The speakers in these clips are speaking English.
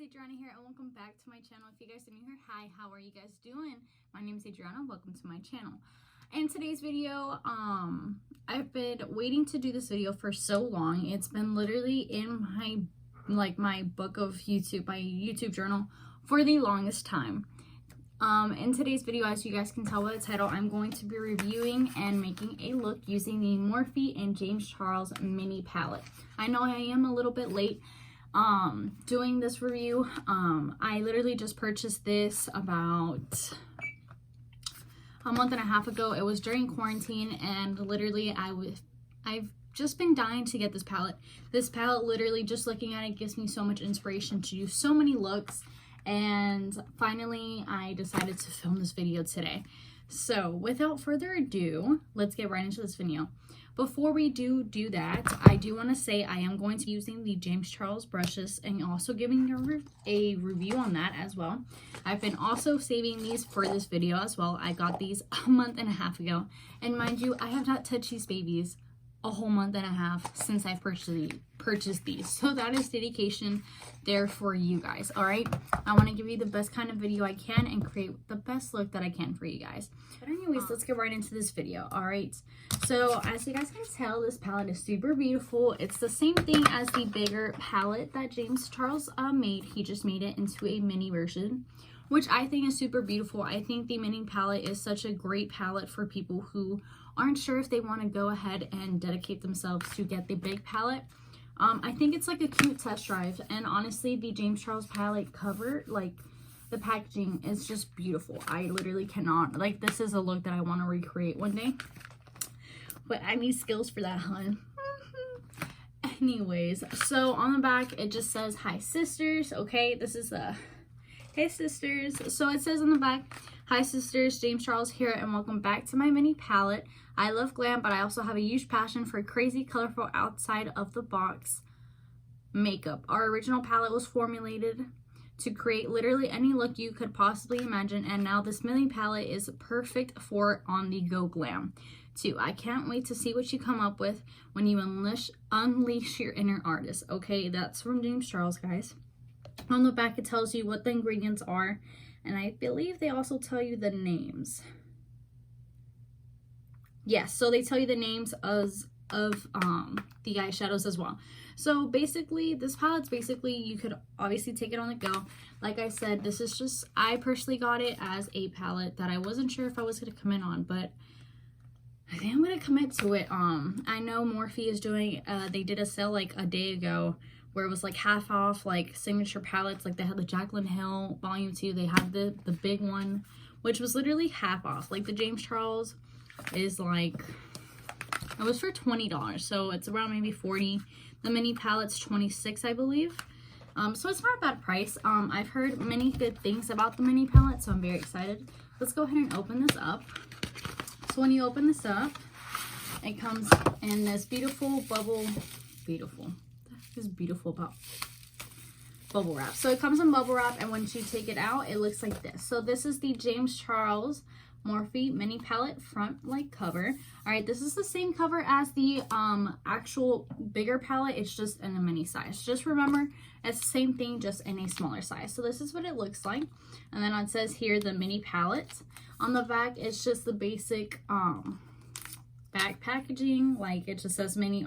Adriana here, and welcome back to my channel. If you guys are new here, hi, how are you guys doing? My name is Adriana. Welcome to my channel. In today's video, I've been waiting to do this video for so long. It's been literally in my book of YouTube, my YouTube journal, for the longest time. In today's video, as you guys can tell by the title, I'm going to be reviewing and making a look using the Morphe and James Charles mini palette. I know I am a little bit late doing this review. I literally just purchased this about a month and a half ago. It was during quarantine, and literally I've just been dying to get this palette. This palette, literally just looking at it, gives me so much inspiration to do so many looks, and finally I decided to film this video today. So without further ado, let's get right into this video. Before we do that, I do want to say I am going to be using the James Charles brushes and also giving you a review on that as well. I've been also saving these for this video as well. I got these a month and a half ago, and mind you, I have not touched these babies a whole month and a half since I purchased these. So that is dedication there for you guys. All right, I want to give you the best kind of video I can and create the best look that I can for you guys. But anyways, let's get right into this video. All right, so as you guys can tell, this palette is super beautiful. It's the same thing as the bigger palette that James Charles made. He just made it into a mini version, which I think is super beautiful. I think the mini palette is such a great palette for people who aren't sure if they want to go ahead and dedicate themselves to get the big palette. I think it's like a cute test drive, and honestly, the James Charles palette cover, like the packaging, is just beautiful. I literally cannot, like, this is a look that I want to recreate one day, but I need skills for that, hun. Anyways, so on the back it just says hi sisters. Okay, this is the hey sisters. So it says on the back, hi sisters, James Charles here, and welcome back to my mini palette. I love glam, but I also have a huge passion for crazy, colorful, outside of the box makeup. Our original palette was formulated to create literally any look you could possibly imagine, and now this mini palette is perfect for on the go glam too. I can't wait to see what you come up with when you unleash your inner artist. Okay, that's from James Charles, guys. On the back it tells you what the ingredients are, and I believe they also tell you the names. Yes, so they tell you the names of the eyeshadows as well. So basically, this palette's basically, you could obviously take it on the go. Like I said, this is just, I personally got it as a palette that I wasn't sure if I was going to commit on, but I think I'm going to commit to it. I know Morphe is doing, they did a sale like a day ago where it was like half off, like signature palettes. Like they had the Jaclyn Hill volume 2, they had the big one, which was literally half off. Like the James Charles is like, it was for $20, so it's around maybe $40. The mini palette's $26, I believe. So it's not a bad price. I've heard many good things about the mini palette, so I'm very excited. Let's go ahead and open this up. So when you open this up, it comes in this beautiful bubble, beautiful. That is beautiful about bubble wrap. So it comes in bubble wrap, and once you take it out, it looks like this. So this is the James Charles Morphe mini palette front cover. All right, this is the same cover as the actual bigger palette. It's just in a mini size. Just remember, it's the same thing, just in a smaller size. So this is what it looks like, and then it says here the mini palette. On the back, it's just the basic back packaging. Like it just says mini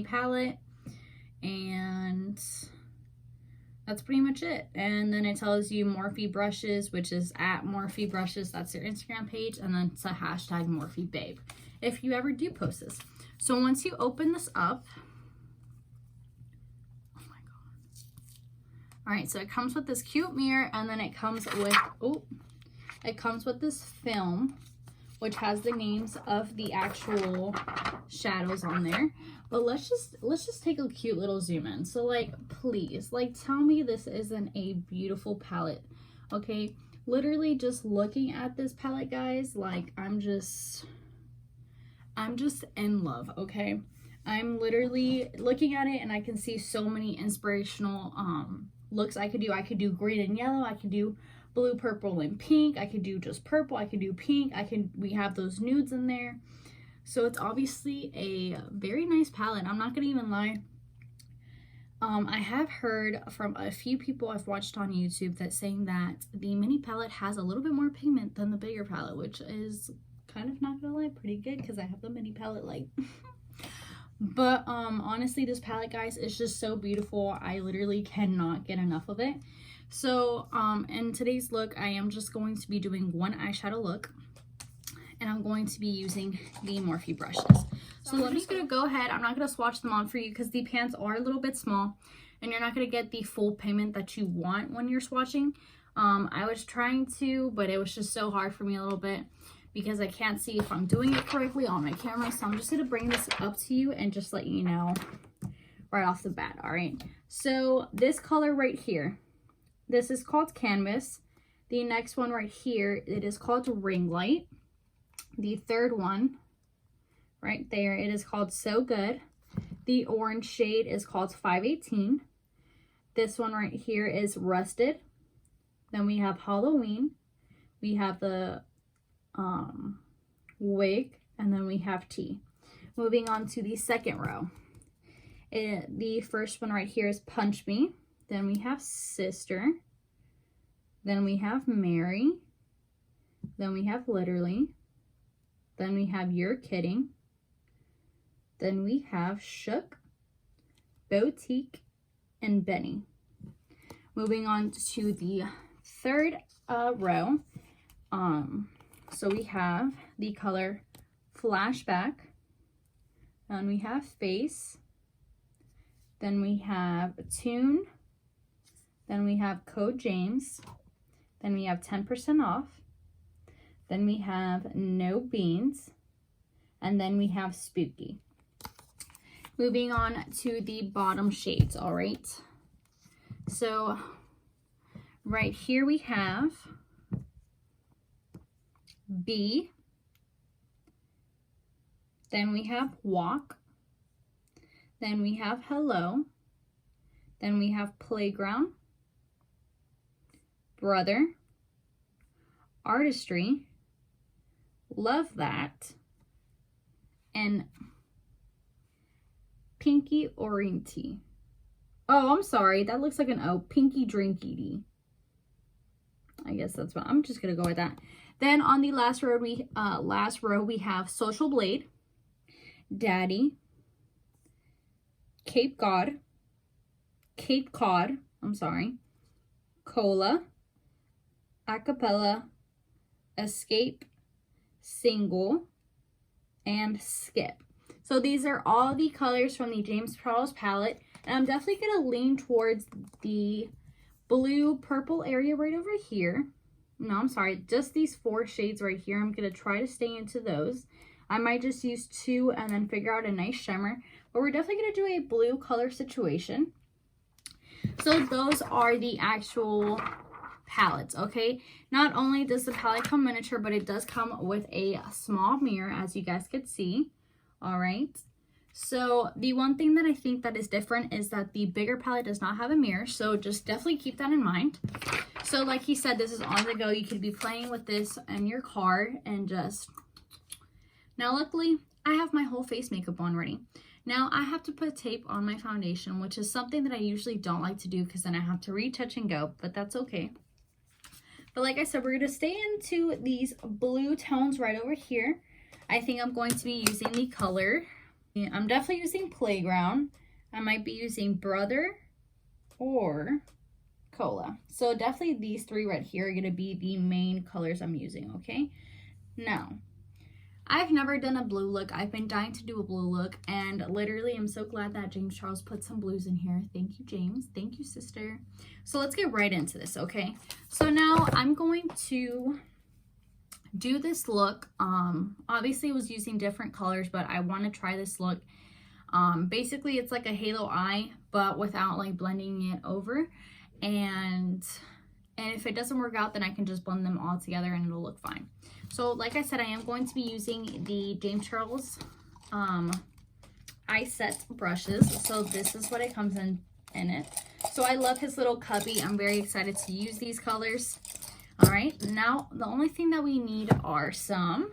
palette, and that's pretty much it. And then it tells you Morphe brushes, which is at Morphe brushes. That's their Instagram page. And then it's a hashtag Morphe babe, if you ever do post this. So once you open this up, oh my god. All right, so it comes with this cute mirror, and then it comes with, it comes with this film, which has the names of the actual shadows on there. But let's just take a cute little zoom in. So like, please, like, tell me this isn't a beautiful palette. Okay, literally just looking at this palette, guys, like I'm just in love. Okay, I'm literally looking at it, and I can see so many inspirational looks I could do. I could do green and yellow, I could do blue, purple, and pink, I could do just purple, I could do pink, we have those nudes in there. So it's obviously a very nice palette. I'm not gonna even lie. I have heard from a few people I've watched on YouTube that saying that the mini palette has a little bit more pigment than the bigger palette, which is kind of, not gonna lie, pretty good because I have the mini palette light. But honestly, this palette, guys, is just so beautiful. I literally cannot get enough of it. So in today's look, I am just going to be doing one eyeshadow look, and I'm going to be using the Morphe brushes. So I'm just gonna go ahead. I'm not gonna swatch them on for you because the pans are a little bit small and you're not gonna get the full pigment that you want when you're swatching. I was trying to, but it was just so hard for me a little bit because I can't see if I'm doing it correctly on my camera. So I'm just gonna bring this up to you and just let you know right off the bat. All right, so this color right here, this is called Canvas. The next one right here, it is called Ring Light. The third one right there, it is called So Good. The orange shade is called 518. This one right here is Rusted. Then we have Halloween. We have the Wig, and then we have Tea. Moving on to the second row. The first one right here is Punch Me. Then we have Sister. Then we have Mary. Then we have Literally. Then we have You're Kidding. Then we have Shook, Boutique, and Benny. Moving on to the third row. So we have the color Flashback. Then we have Face. Then we have Tune. Then we have Code James. Then we have 10% off. Then we have No Beans. And then we have Spooky. Moving on to the bottom shades, all right? So right here we have B. Then we have Walk. Then we have Hello. Then we have Playground, Brother, Artistry, Love That, and Pinky Orienty. Oh, I'm sorry. That looks like an O. Pinky Drinky D. I guess that's what I'm just gonna go with that. Then on the last row we have Social Blade, Daddy, Cape Cod, I'm sorry, Cola, Acapella, Escape, Single, and Skip. So these are all the colors from the James Charles palette, and I'm definitely going to lean towards the blue purple area right over here. No, I'm sorry, just these 4 shades right here. I'm going to try to stay into those. I might just use 2 and then figure out a nice shimmer, but we're definitely going to do a blue color situation. So those are the actual palettes, okay? Not only does the palette come miniature, but it does come with a small mirror, as you guys could see. All right, so the one thing that I think that is different is that the bigger palette does not have a mirror, so just definitely keep that in mind. So like he said, this is on the go. You could be playing with this in your car and just... Now luckily I have my whole face makeup on ready. Now I have to put tape on my foundation, which is something that I usually don't like to do because then I have to retouch and go, but that's okay. But like I said, we're going to stay into these blue tones right over here. I think I'm going to be using the color. I'm definitely using Playground. I might be using Brother or Cola. So definitely these 3 right here are going to be the main colors I'm using, okay? Now, I've never done a blue look. I've been dying to do a blue look, and literally I'm so glad that James Charles put some blues in here. Thank you, James. Thank you, sister. So let's get right into this, okay? So now I'm going to do this look. Obviously I was using different colors, but I want to try this look. Basically it's like a halo eye, but without like blending it over, and if it doesn't work out, then I can just blend them all together and it'll look fine. So like I said, I am going to be using the James Charles eye set brushes. So this is what it comes in it. So I love his little cubby. I'm very excited to use these colors. All right, now the only thing that we need are some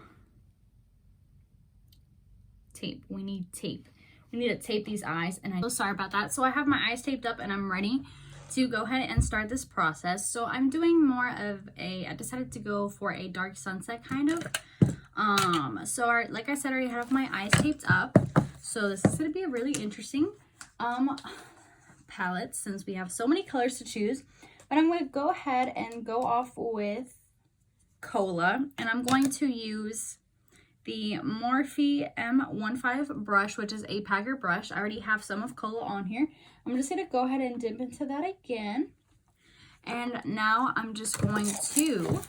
tape. We need tape. I need to tape these eyes, and I'm so sorry about that. So I have my eyes taped up and I'm ready to go ahead and start this process. So I'm doing more of I decided to go for a dark sunset kind of. Like I said, I already have my eyes taped up. So this is going to be a really interesting palette since we have so many colors to choose. But I'm going to go ahead and go off with Cola, and I'm going to use the Morphe M15 brush, which is a packer brush. I already have some of Cola on here. I'm just going to go ahead and dip into that again. And now I'm just going to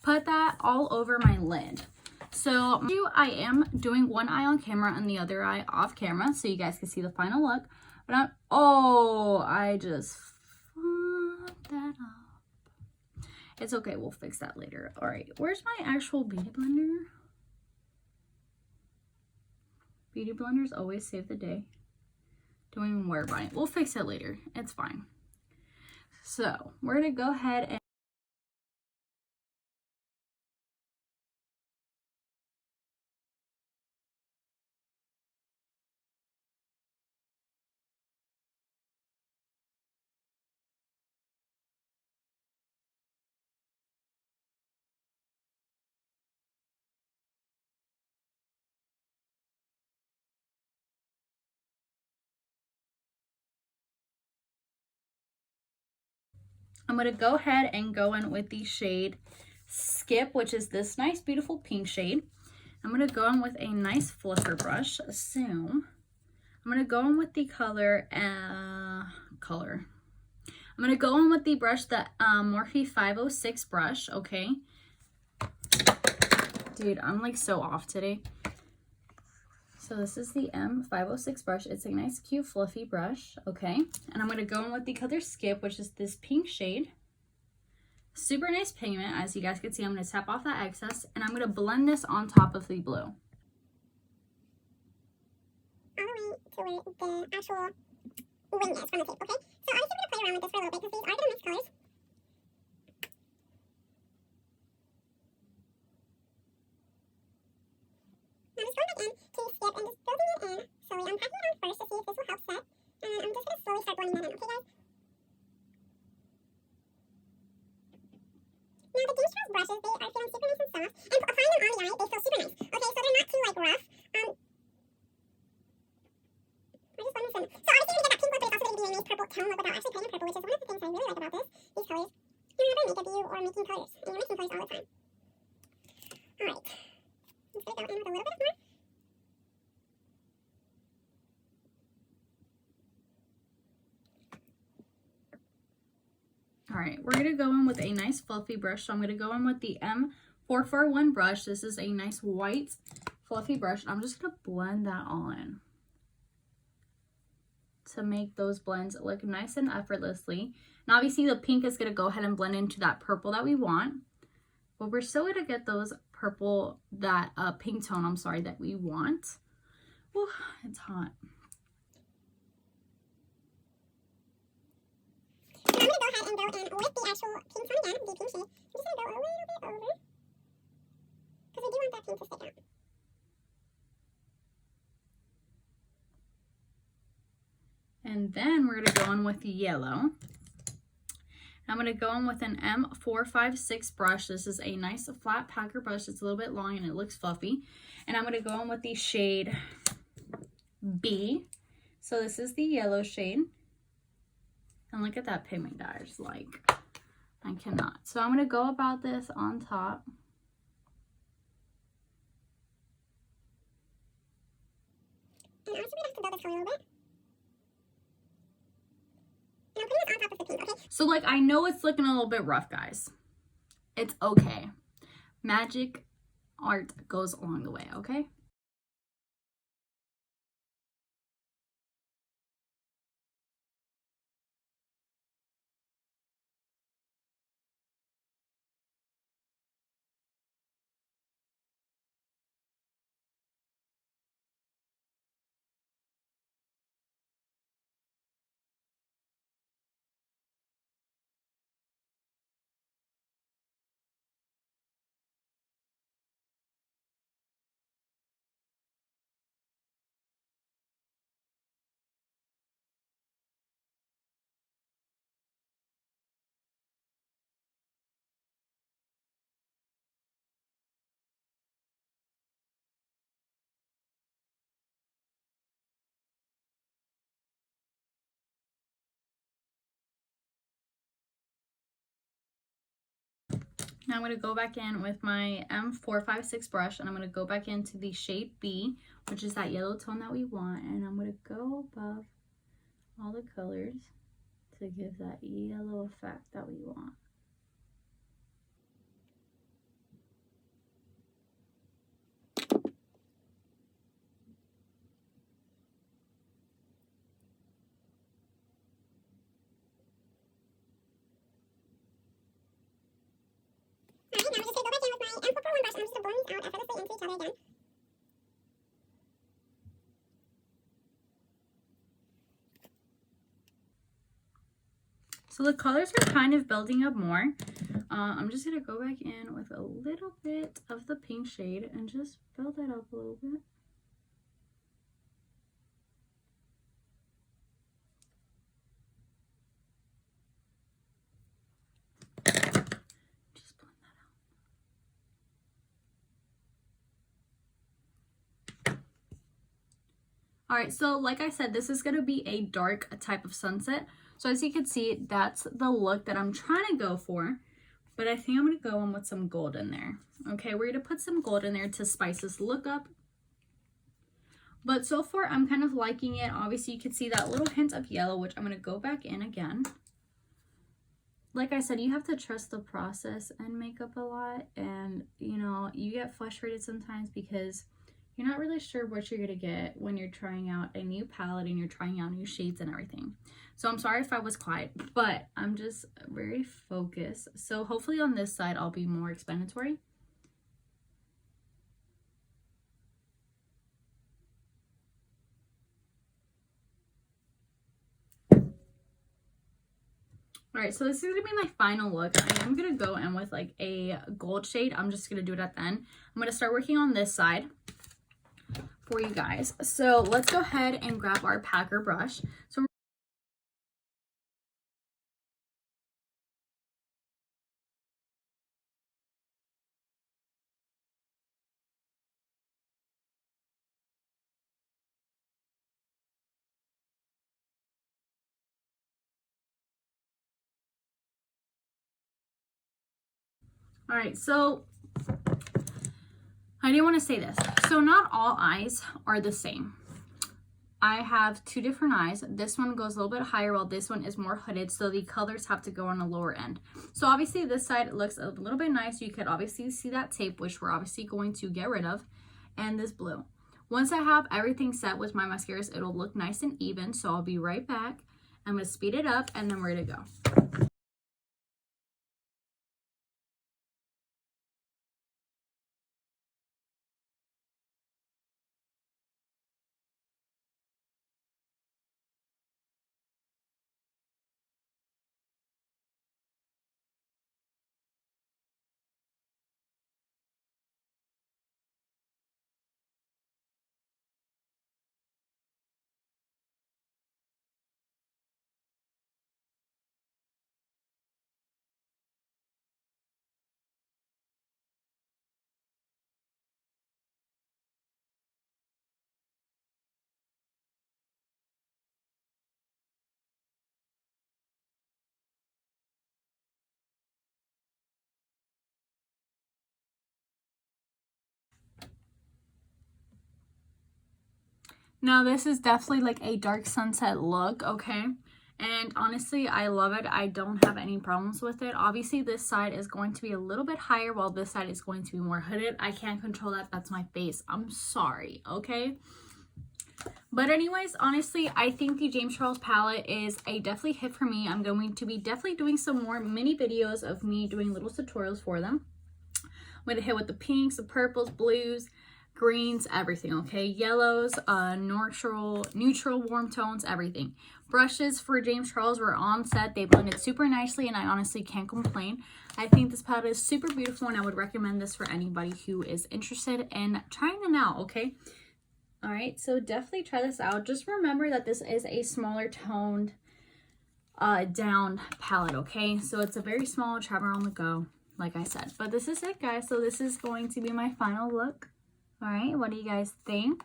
put that all over my lid. So I am doing one eye on camera and the other eye off camera so you guys can see the final look. But I just fucked that up. It's okay, we'll fix that later. All right, where's my actual beauty blender? Beauty blenders always save the day. Don't even worry about it. We'll fix it later. It's fine. So we're gonna go ahead and I'm going to go ahead and go in with the shade Skip, which is this nice, beautiful pink shade. I'm going to go in with a nice fluffer brush. So I'm going to go in with the color. I'm going to go in with the brush, the Morphe 506 brush, okay? Dude, I'm like so off today. So this is the M506 brush. It's a nice, cute, fluffy brush, okay? And I'm going to go in with the color Skip, which is this pink shade. Super nice pigment. As you guys can see, I'm going to tap off that excess, and I'm going to blend this on top of the blue. All the way to where the actual wing is from the tape, okay? So I'm just going to play around with this for a little bit because these are going to mix colors. Now I'm just going back in to Skip and just building it in slowly. I'm packing it on first to see if this will help set. And I'm just going to slowly start blending that in, okay guys? Now the D's brushes, they are feeling super nice and soft. And applying them on the eye, they feel super nice. Okay, so they're not too like rough. I just want to send it. So obviously we're going to get that pink look, but it's also going to be a nice purple tone look without actually putting in purple, which is one of the things I really like about these colors. Whenever I make a view or making colors, and you're making colors all the time. Alright. I'm just going to go in with a little bit more. Alright, we're going to go in with a nice fluffy brush. So I'm going to go in with the M441 brush. This is a nice white fluffy brush. I'm just going to blend that on to make those blends look nice and effortlessly. And obviously the pink is going to go ahead and blend into that purple that we want. But we're still going to get those purple, that pink tone, I'm sorry, that we want. Whew, it's hot. And I'm going to go ahead and go in with the actual pink tone again, the pink shade. I'm just going to go a little bit over, because we do want that pink to stick out. And then we're going to go in with the yellow. I'm going to go in with an M456 brush. This is a nice flat packer brush. It's a little bit long and it looks fluffy. And I'm going to go in with the shade B. So this is the yellow shade. And look at that pigment, guys. Like, I cannot. So I'm going to go about this on top. And honestly, we have to build this color a little bit. And I'm putting this on top of the pink, okay? So, like, I know it's looking a little bit rough, guys. It's okay. Magic art goes along the way, okay? Now I'm going to go back in with my M456 brush, and I'm going to go back into the shade B, which is that yellow tone that we want, and I'm going to go above all the colors to give that yellow effect that we want. So the colors are kind of building up more. I'm just going to go back in with a little bit of the pink shade and just build that up a little bit. Just blend that out. Alright, so like I said, this is going to be a dark type of sunset. So as you can see, that's the look that I'm trying to go for. But I think I'm going to go in with some gold in there. Okay, we're going to put some gold in there to spice this look up. But so far, I'm kind of liking it. Obviously, you can see that little hint of yellow, which I'm going to go back in again. Like I said, you have to trust the process in makeup a lot. And, you know, you get frustrated sometimes because you're not really sure what you're going to get when you're trying out a new palette and you're trying out new shades and everything. So I'm sorry if I was quiet, but I'm just very focused. So hopefully on this side, I'll be more explanatory. All right, so this is going to be my final look. I am going to go in with like a gold shade. I'm just going to do it at the end. I'm going to start working on this side for you guys. So let's go ahead and grab our packer brush. So all right, so I didn't want to say this. So not all eyes are the same. I have two different eyes. This one goes a little bit higher while this one is more hooded, so the colors have to go on the lower end. So obviously this side looks a little bit nice. You could obviously see that tape, which we're obviously going to get rid of, and this blue. Once I have everything set with my mascaras, it'll look nice and even, so I'll be right back. I'm going to speed it up, and then we're ready to go. Now this is definitely like a dark sunset look, okay? And honestly, I love it. I don't have any problems with it. Obviously, this side is going to be a little bit higher while this side is going to be more hooded. I can't control that. That's my face. I'm sorry, okay? But anyways, honestly, I think the James Charles palette is a definitely hit for me. I'm going to be definitely doing some more mini videos of me doing little tutorials for them. I'm going to hit with the pinks, the purples, blues, greens, everything, okay? Yellows, neutral warm tones, everything. Brushes for James Charles were on set. They blended super nicely, and I honestly can't complain. I think this palette is super beautiful, and I would recommend this for anybody who is interested in trying it out, okay? All right, so definitely try this out. Just remember that this is a smaller toned down palette, okay? So it's a very small travel on the go, like I said. But this is it, guys. So this is going to be my final look. All right, what do you guys think?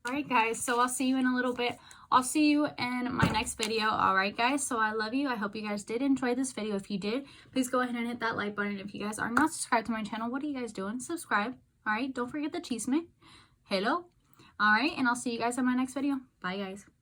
All right, guys, so I'll see you in a little bit I'll see you in my next video. Alright guys, so I love you. I hope you guys did enjoy this video. If you did, please go ahead and hit that like button. If you guys are not subscribed to my channel, what are you guys doing? Subscribe. Alright, don't forget the chisme. Hello. Alright, and I'll see you guys in my next video. Bye guys.